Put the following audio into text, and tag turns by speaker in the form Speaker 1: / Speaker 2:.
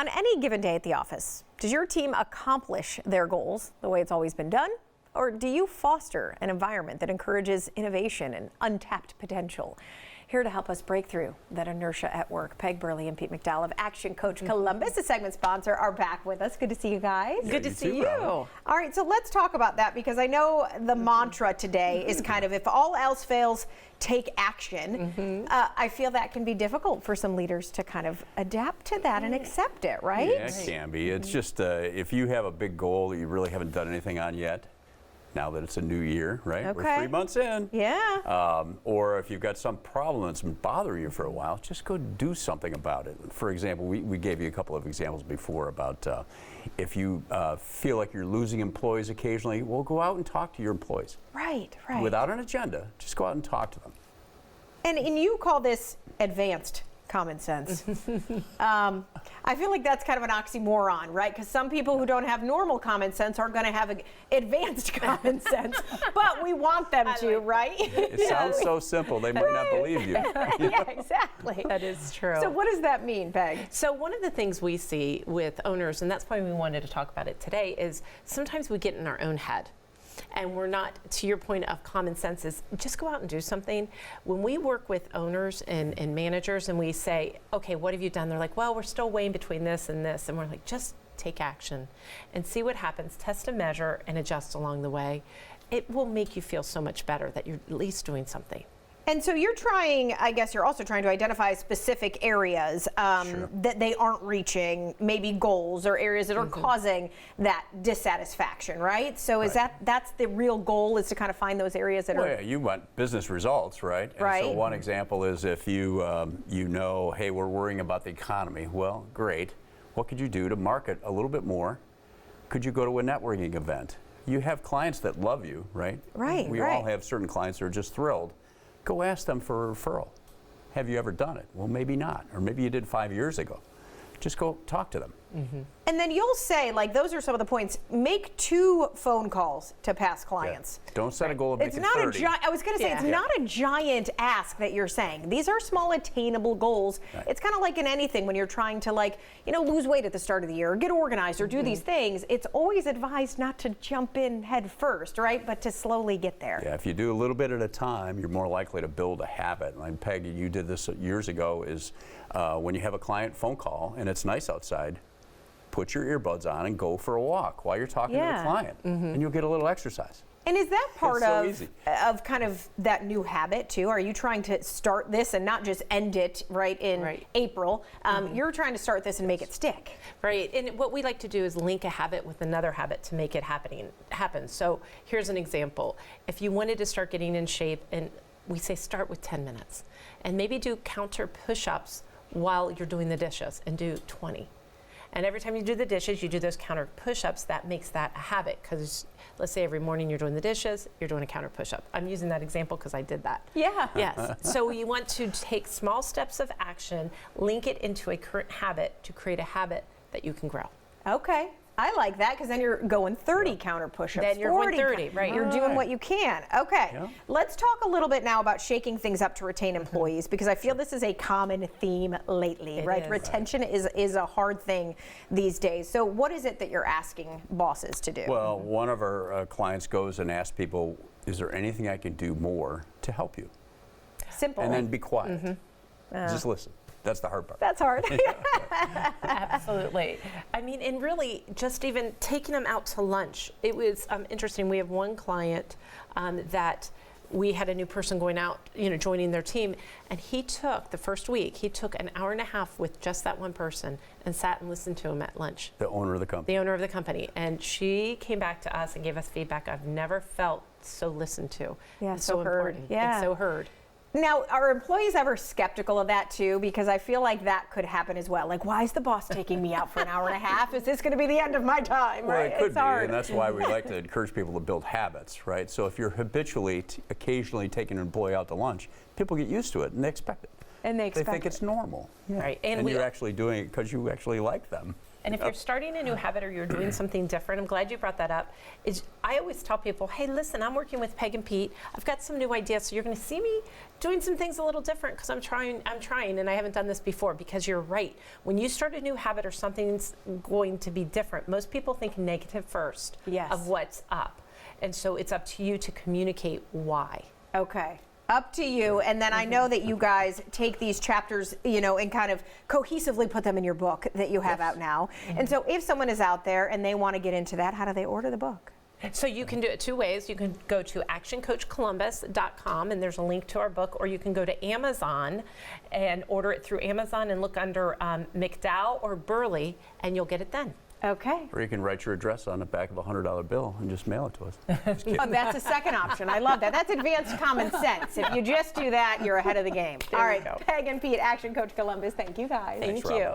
Speaker 1: On any given day at the office, does your team accomplish their goals the way it's always been done? Or do you foster an environment that encourages innovation and untapped potential? Here to help us break through that inertia at work, Peg Burley and Pete McDowell of Action Coach Columbus, the segment sponsor, are back with us. Good to see you guys.
Speaker 2: Yeah,
Speaker 1: good to see you.
Speaker 2: All
Speaker 1: right, so let's talk about that, because I know the mantra today is kind of, if all else fails, take action. I feel that can be difficult for some leaders to kind of adapt to that and accept it, right?
Speaker 3: Yeah, it can be. It's just if you have a big goal that you really haven't done anything on yet, now that it's a new year, right?
Speaker 1: Okay.
Speaker 3: We're 3 months in.
Speaker 1: Yeah.
Speaker 3: Or if you've got some problem that's been bothering you for a while, just go do something about it. For example, we gave you a couple of examples before about if you feel like you're losing employees occasionally, well, go out and talk to your employees.
Speaker 1: Right, right.
Speaker 3: Without an agenda, just go out and talk to them.
Speaker 1: And you call this advanced common sense. I feel like that's kind of an oxymoron, right? Because some people who don't have normal common sense are going to have advanced common sense, but we want them to, right?
Speaker 3: It sounds so simple, they might not believe you.
Speaker 1: Yeah, exactly.
Speaker 2: That is true.
Speaker 1: So what does that mean, Peg?
Speaker 2: So one of the things we see with owners, and that's why we wanted to talk about it today, is sometimes we get in our own head. And we're not, to your point of common sense, is just go out and do something. When we work with owners and managers and we say, okay, what have you done? They're like, well, we're still weighing between this and this. And we're like, just take action and see what happens. Test and measure and adjust along the way. It will make you feel so much better that you're at least doing something.
Speaker 1: And so you're trying, I guess you're also trying to identify specific areas that they aren't reaching, maybe goals or areas that are causing that dissatisfaction, right? So is that's the real goal, is to kind of find those areas that are...
Speaker 3: Yeah, you want business results, right? And so one example is if you, you know, hey, we're worrying about the economy. Well, great. What could you do to market a little bit more? Could you go to a networking event? You have clients that love you, right?
Speaker 1: Right,
Speaker 3: We all have certain clients that are just thrilled. Go ask them for a referral. Have you ever done it? Well, maybe not. Or maybe you did 5 years ago. Just go talk to them.
Speaker 1: And then you'll say, like, those are some of the points. Make 2 phone calls to past clients.
Speaker 3: Yeah. Don't set a goal of making 30.
Speaker 1: I was going to say, it's not a giant ask that you're saying. These are small attainable goals.
Speaker 3: Right.
Speaker 1: It's kind of like in anything when you're trying to, like, you know, lose weight at the start of the year or get organized or do these things. It's always advised not to jump in head first, right? But to slowly get there.
Speaker 3: Yeah, if you do a little bit at a time, you're more likely to build a habit. Like Peggy, you did this years ago, is when you have a client phone call and it's nice outside, put your earbuds on and go for a walk while you're talking to the client, and you'll get a little exercise.
Speaker 1: And is that part
Speaker 3: It's so
Speaker 1: of kind of that new habit too? Are you trying to start this and not just end it in April? You're trying to start this and make it stick.
Speaker 2: Right, and what we like to do is link a habit with another habit to make it happen. So here's an example. If you wanted to start getting in shape, and we say start with 10 minutes, and maybe do counter push-ups while you're doing the dishes, and do 20. And every time you do the dishes, you do those counter push-ups. That makes that a habit, because let's say every morning you're doing the dishes, you're doing a counter push-up. I'm using that example because I did that.
Speaker 1: Yeah.
Speaker 2: Yes. So you want to take small steps of action, link it into a current habit to create a habit that you can grow.
Speaker 1: Okay. I like that, because then you're going 30 counter push-ups.
Speaker 2: Then you're going 30, right.
Speaker 1: You're doing what you can. Okay.
Speaker 3: Yeah.
Speaker 1: Let's talk a little bit now about shaking things up to retain employees, because I feel this is a common theme lately, right? Retention is a hard thing these days. So what is it that you're asking bosses to do?
Speaker 3: Well, one of our clients goes and asks people, is there anything I can do more to help you?
Speaker 1: Simple.
Speaker 3: And then be quiet. Just listen. That's the hard part.
Speaker 1: That's hard.
Speaker 2: Absolutely. I mean, and really, just even taking them out to lunch. It was interesting. We have one client that we had a new person going out, joining their team, and he took, the first week, he took an hour and a half with just that one person and sat and listened to him at lunch.
Speaker 3: The owner of the company.
Speaker 2: The owner of the company. And she came back to us and gave us feedback. I've never felt so listened to.
Speaker 1: Yeah,
Speaker 2: and
Speaker 1: so heard.
Speaker 2: important.
Speaker 1: Yeah.
Speaker 2: And so heard.
Speaker 1: Now, are employees ever skeptical of that too? Because I feel like that could happen as well. Like, why is the boss taking me out for an hour and a half? Is this going to be the end of my time?
Speaker 3: Well,
Speaker 1: right?
Speaker 3: it could
Speaker 1: It's
Speaker 3: be,
Speaker 1: hard.
Speaker 3: and that's why we like to encourage people to build habits, right? So if you're habitually, occasionally taking an employee out to lunch, people get used to it and they expect it.
Speaker 1: And they expect
Speaker 3: think it's normal.
Speaker 2: Right.
Speaker 3: And you're actually doing it because you actually like them.
Speaker 2: And if you're starting a new habit or you're doing something different, I'm glad you brought that up. I always tell people, hey, listen, I'm working with Peg and Pete. I've got some new ideas, so you're going to see me doing some things a little different because I'm trying, and I haven't done this before. Because you're right. When you start a new habit or something's going to be different, most people think negative first of what's up. And so it's up to you to communicate why.
Speaker 1: Okay. Up to you. And then I know that you guys take these chapters, and kind of cohesively put them in your book that you have out now. And so if someone is out there and they want to get into that, how do they order the book?
Speaker 2: So you can do it two ways. You can go to actioncoachcolumbus.com and there's a link to our book, or you can go to Amazon and order it through Amazon and look under McDowell or Burley and you'll get it then.
Speaker 1: Okay.
Speaker 3: Or you can write your address on the back of a $100 bill and just mail it to us.
Speaker 1: Oh, that's a second option. I love that. That's advanced common sense. If you just do that, you're ahead of the game. All right, Peg and Pete, Action Coach Columbus. Thank you guys.
Speaker 2: Thank you.